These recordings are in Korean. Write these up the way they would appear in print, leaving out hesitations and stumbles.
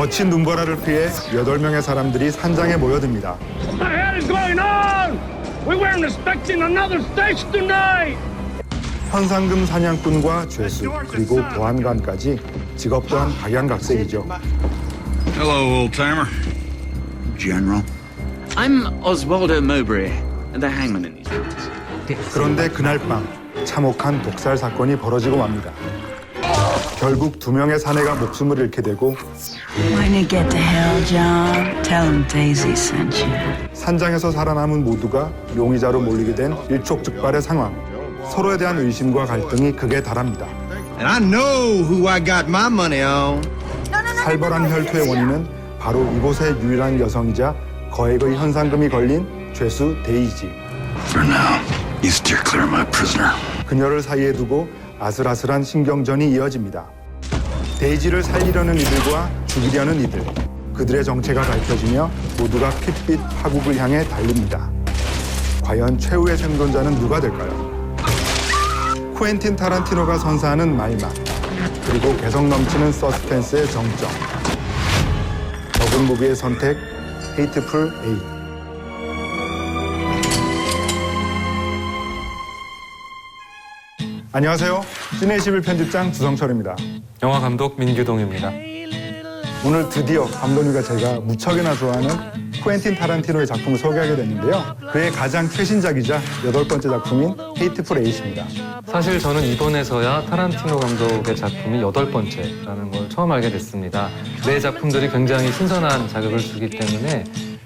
거친 눈보라를 피해 8명의 사람들이 산장에 모여듭니다. What the hell is going on? We weren't expecting another stage tonight. 현상금 사냥꾼과 죄수 그리고 보안관까지 직업도한 각양각색이죠. Hello, old-timer. General. I'm Oswaldo Mowbray, the hangman in these parts. 그런데 그날 밤 참혹한 독살 사건이 벌어지고 맙니다. 결국 2명의 사내가 목숨을 잃게 되고 When you get to hell, John, tell him Daisy sent you. 산장에서 살아남은 모두가 용의자로 몰리게 된 일촉즉발의 상황. 서로에 대한 의심과 갈등이 극에 달합니다. And I know who I got my money on. 살벌한 혈투의 원인은 바로 이곳의 유일한 여성이자 거액의 현상금이 걸린 죄수 데이지. For now, you steer clear of my prisoner. 그녀를 사이에 두고 아슬아슬한 신경전이 이어집니다. 데이지를 살리려는 이들과 죽이려는 이들. 그들의 정체가 밝혀지며 모두가 핏빛 파국을 향해 달립니다. 과연 최후의 생존자는 누가 될까요? 쿠엔틴 타란티노가 선사하는 말맛, 그리고 개성 넘치는 서스펜스의 정점. 적은 무비의 선택, 헤이트풀 에잇. 안녕하세요. 시네21 편집장 주성철입니다. 영화 감독 민규동입니다. 오늘 드디어 감독님과 제가 무척이나 좋아하는 쿠엔틴 타란티노의 작품을 소개하게 됐는데요. 그의 가장 최신작이자 8번째 작품인 헤이트풀 에잇입니다. 사실 저는 이번에서야 타란티노 감독의 작품이 8번째라는 걸 처음 알게 됐습니다. 내 작품들이 굉장히 신선한 자극을 주기 때문에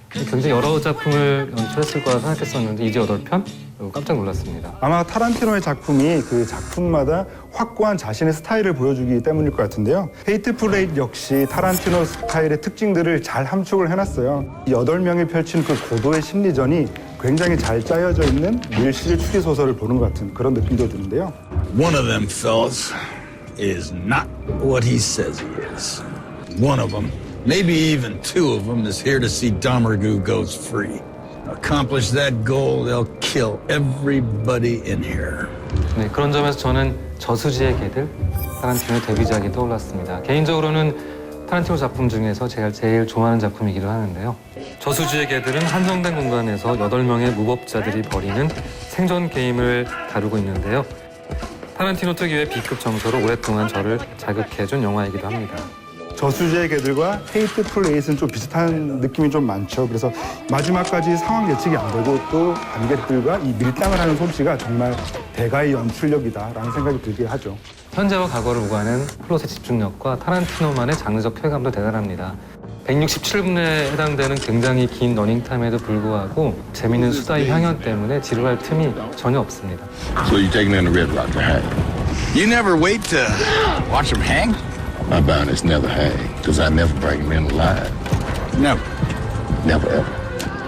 굉장히 여러 작품을 연출했을 거라 생각했었는데 이제 8편? 깜짝 놀랐습니다. 아마 타란티노의 작품이 그 작품마다 확고한 자신의 스타일을 보여주기 때문일 것 같은데요. 헤이트풀 에잇 역시 타란티노 스타일의 특징들을 잘 함축을 해놨어요. 이 8명이 펼친 그 고도의 심리전이 굉장히 잘 짜여져 있는 밀실 추리소설을 보는 것 같은 그런 느낌도 드는데요. One of them fellas is not what he says he is. One of them, maybe even two of them, is here to see Domergue goes free. Accomplish that goal, they'll kill everybody in here. 네, 그런 점에서 저는 저수지의 개들, 타란티노의 데뷔작이 떠올랐습니다. 개인적으로는 타란티노 작품 중에서 제가 제일 좋아하는 작품이기도 하는데요. 저수지의 개들은 한정된 공간에서 8명의 무법자들이 벌이는 생존 게임을 다루고 있는데요. 타란티노 특유의 B급 정서로 오랫동안 저를 자극해준 영화이기도 합니다. 저수지의 개들과 헤이트풀 에잇은 좀 비슷한 느낌이 좀 많죠. 그래서 마지막까지 상황 예측이 안 되고 또 관객들과 이 밀당을 하는 솜씨가 정말 대가의 연출력이다라는 생각이 들게 하죠. 현재와 과거를 오가는 플롯의 집중력과 타란티노만의 장르적 쾌감도 대단합니다. 167분에 해당되는 굉장히 긴 러닝타임에도 불구하고 재미있는 수다의 향연 때문에 지루할 틈이 전혀 없습니다. So you taking in the Red Rock to hang? You never wait to watch them hang? My bound is never hang, because I never bring him in alive. Never. Never ever.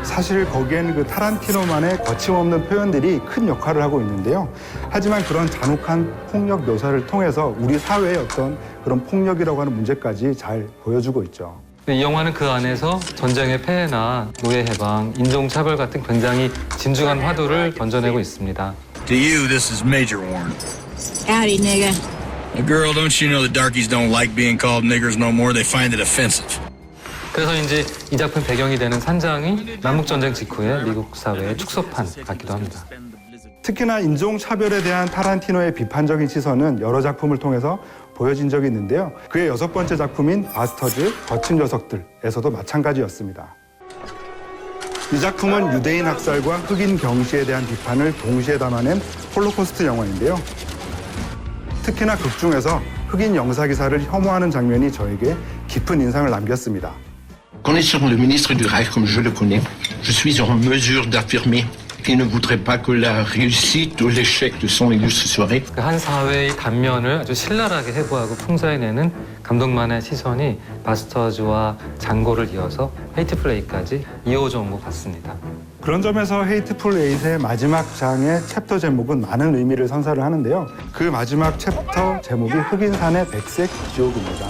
사실 거기에는 그 타란티노만의 거침없는 표현들이 큰 역할을 하고 있는데요. 하지만 그런 잔혹한 폭력 묘사를 통해서 우리 사회의 어떤 그런 폭력이라고 하는 문제까지 잘 보여주고 있죠. 이 영화는 그 안에서 전쟁의 폐해나 노예 해방, 인종차별 같은 굉장히 진중한 화두를 던져내고 있습니다. To you, this is Major Warren. Howdy, nigga. Girl, don't you know the darkies don't like being called niggers no more? They find it offensive. 그래서인지 이 작품 배경이 되는 산장이 남북전쟁 직후의 미국 사회의 축소판 같기도 합니다. 특히나 인종차별에 대한 타란티노의 비판적인 시선은 여러 작품을 통해서 보여진 적이 있는데요. 그의 6번째 작품인 바스터즈, 거친 녀석들에서도 마찬가지였습니다. 이 작품은 유대인 학살과 흑인 경시에 대한 비판을 동시에 담아낸 홀로코스트 영화인데요. 특히나 극 중에서 흑인 영사기사를 혐오하는 장면이 저에게 깊은 인상을 남겼습니다. Connaissant le ministre du Reich comme je le connais, je suis en mesure d'affirmer qu'il ne voudrait pas que la réussite ou l'échec de son illustre soirée. 한 사회의 단면을 아주 신랄하게 해부하고 풍자해내는 감독만의 시선이 바스터즈와 장고를 이어서 헤이트풀 에잇까지 이어져 온 것 같습니다. 그런 점에서 헤이트풀 에잇의 마지막 장의 챕터 제목은 많은 의미를 선사를 하는데요. 그 마지막 챕터 제목이 흑인산의 백색 지옥입니다.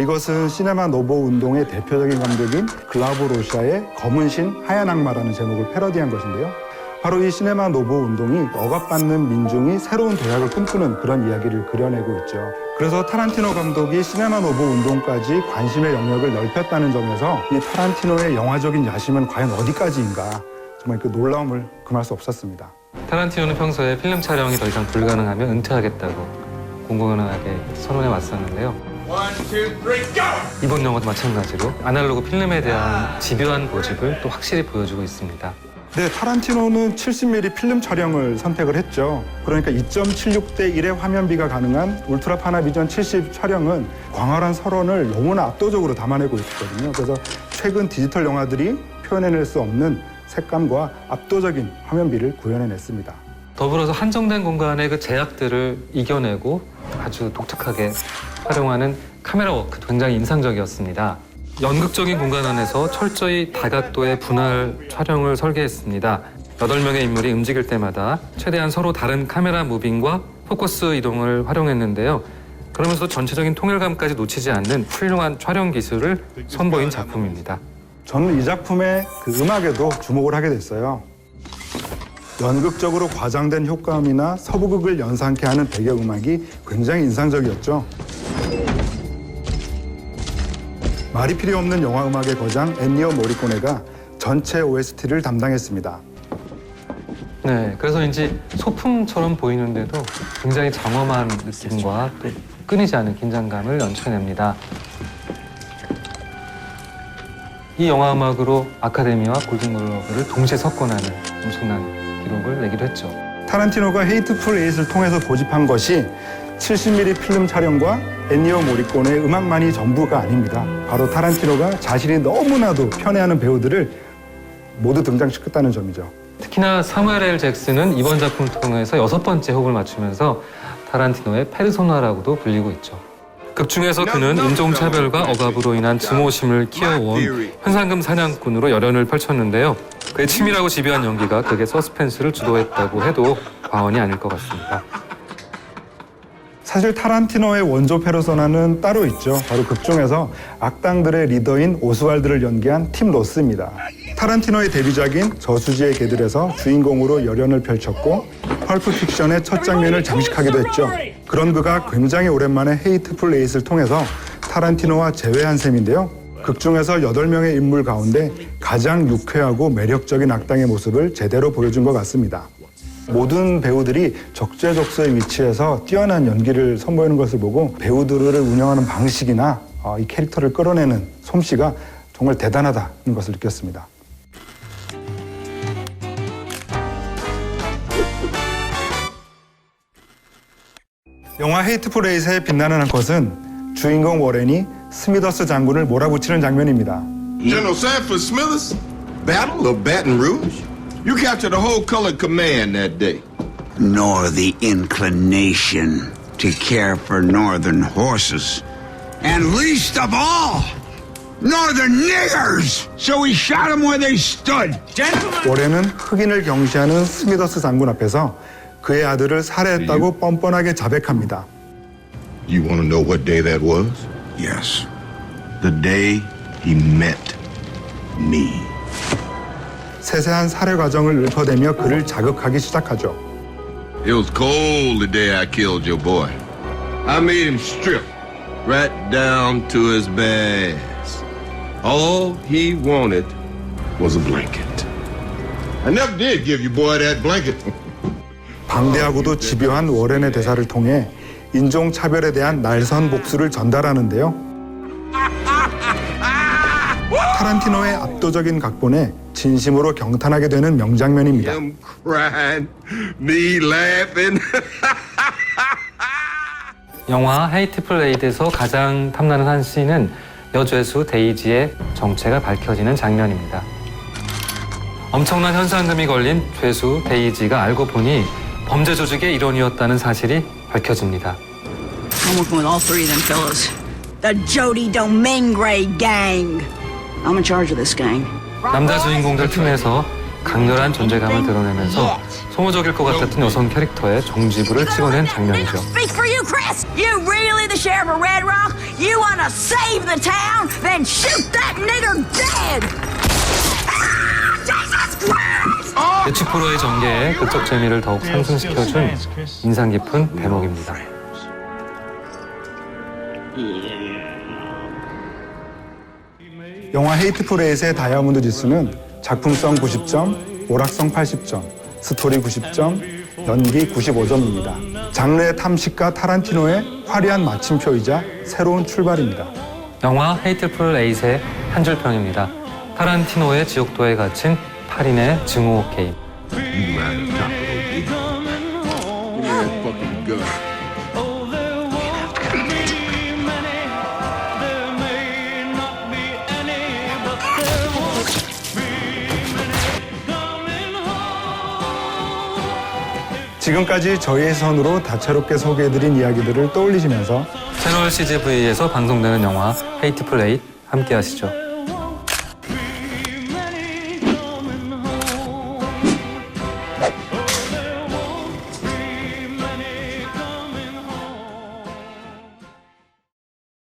이것은 시네마 노보 운동의 대표적인 감독인 글라보 로샤의 검은 신 하얀 악마라는 제목을 패러디한 것인데요. 바로 이 시네마 노보 운동이 억압받는 민중이 새로운 도약을 꿈꾸는 그런 이야기를 그려내고 있죠. 그래서 타란티노 감독이 시네마 노보 운동까지 관심의 영역을 넓혔다는 점에서 이 타란티노의 영화적인 야심은 과연 어디까지인가, 정말 그 놀라움을 금할 수 없었습니다. 타란티노는 평소에 필름 촬영이 더 이상 불가능하면 은퇴하겠다고 공공연하게 선언해 왔었는데요. 이번 영화도 마찬가지로 아날로그 필름에 대한 집요한 고집을 또 확실히 보여주고 있습니다. 네, 타란티노는 70mm 필름 촬영을 선택을 했죠. 그러니까 2.76대 1의 화면비가 가능한 울트라 파나비전 70 촬영은 광활한 설원을 너무나 압도적으로 담아내고 있거든요. 그래서 최근 디지털 영화들이 표현해낼 수 없는 색감과 압도적인 화면비를 구현해냈습니다. 더불어서 한정된 공간의 그 제약들을 이겨내고 아주 독특하게 활용하는 카메라 워크 굉장히 인상적이었습니다. 연극적인 공간 안에서 철저히 다각도의 분할 촬영을 설계했습니다. 8명의 인물이 움직일 때마다 최대한 서로 다른 카메라 무빙과 포커스 이동을 활용했는데요. 그러면서 전체적인 통일감까지 놓치지 않는 훌륭한 촬영 기술을 선보인 작품입니다. 저는 이 작품의 그 음악에도 주목을 하게 됐어요. 연극적으로 과장된 효과음이나 서부극을 연상케 하는 배경음악이 굉장히 인상적이었죠. 말이 필요 없는 영화 음악의 거장 엔니오 모리코네가 전체 OST를 담당했습니다. 네, 그래서인지 소품처럼 보이는데도 굉장히 장엄한 느낌과 또 끊이지 않는 긴장감을 연출해냅니다. 이 영화 음악으로 아카데미와 골든글로브를 동시에 석권하는 엄청난 기록을 내기도 했죠. 타란티노가 헤이트풀 에잇을 통해서 고집한 것이 70mm 필름 촬영과 엔니오 모리코네의 음악만이 전부가 아닙니다. 바로 타란티노가 자신이 너무나도 편애하는 배우들을 모두 등장시켰다는 점이죠. 특히나 사무엘 L. 잭슨은 이번 작품을 통해서 6번째 호흡을 맞추면서 타란티노의 페르소나라고도 불리고 있죠. 극중에서 그는 인종차별과 억압으로 인한 증오심을 키워온 현상금 사냥꾼으로 열연을 펼쳤는데요. 그의 치밀하고 집요한 연기가 극의 서스펜스를 주도했다고 해도 과언이 아닐 것 같습니다. 사실 타란티노의 원조 페르소나는 따로 있죠. 바로 극중에서 악당들의 리더인 오스왈드를 연기한 팀 로스입니다. 타란티노의 데뷔작인 저수지의 개들에서 주인공으로 열연을 펼쳤고 펄프 픽션의 첫 장면을 장식하기도 했죠. 그런 그가 굉장히 오랜만에 헤이트풀 에잇을 통해서 타란티노와 재회한 셈인데요. 극중에서 8명의 인물 가운데 가장 유쾌하고 매력적인 악당의 모습을 제대로 보여준 것 같습니다. 모든 배우들이 적재적소에 위치해서 뛰어난 연기를 선보이는 것을 보고 배우들을 운영하는 방식이나 이 캐릭터를 끌어내는 솜씨가 정말 대단하다는 것을 느꼈습니다. 영화 헤이트풀 에잇의 빛나는 한 컷은 주인공 워렌이 스미더스 장군을 몰아붙이는 장면입니다. General Sanford Smithers, Battle of Baton Rouge. You captured the whole colored command that day. Nor the inclination to care for northern horses. And least of all, northern niggers! So we shot them where they stood. Gentlemen! 워렌은 흑인을 경시하는 스미더스 장군 앞에서 그의 아들을 살해했다고 뻔뻔하게 자백합니다. You want to know what day that was? Yes. The day he met me. 세세한 살해 과정을 읊어대며 그를 자극하기 시작하죠. It was cold the day I killed your boy. I made him strip right down to his bass. All he wanted was a blanket. I never did give your boy that blanket. 방대하고도 집요한 워렌의 대사를 통해 인종차별에 대한 날선 복수를 전달하는데요. 타란티노의 압도적인 각본에 진심으로 경탄하게 되는 명장면입니다. Him crying, me laughing. 영화 헤이트풀 에잇에서 가장 탐나는 한 씬은 여죄수 데이지의 정체가 밝혀지는 장면입니다. 엄청난 현상금이 걸린 죄수 데이지가 알고 보니 범죄 조직의 일원이었다는 사실이 밝혀집니다. I'm working with all three of them fellas. The Jody Domingue gang. I'm in charge of this gang. 남자 주인공들 틈에서 강렬한 존재감을 드러내면서 소모적일 것 같았던 여성 캐릭터의 정지부를 찍어낸 장면이죠. Speak for you, Chris. You really the sheriff of Red Rock? You want to save the town? Then shoot that nigger dead. Ah, Jesus Christ! Oh, 예측 불허의 전개에 극적 재미를 더욱 상승시켜준 인상 깊은 대목입니다. 영화 헤이트풀 에잇의 다이아몬드 지수는 작품성 90점, 오락성 80점, 스토리 90점, 연기 95점입니다. 장르의 탐식과 타란티노의 화려한 마침표이자 새로운 출발입니다. 영화 헤이트풀 에잇의 한 줄 평입니다. 타란티노의 지옥도에 갇힌 8인의 증오 게임. 지금까지 저희의 선으로 다채롭게 소개해드린 이야기들을 떠올리시면서 채널 CGV에서 방송되는 영화 헤이트풀 에잇 함께 하시죠.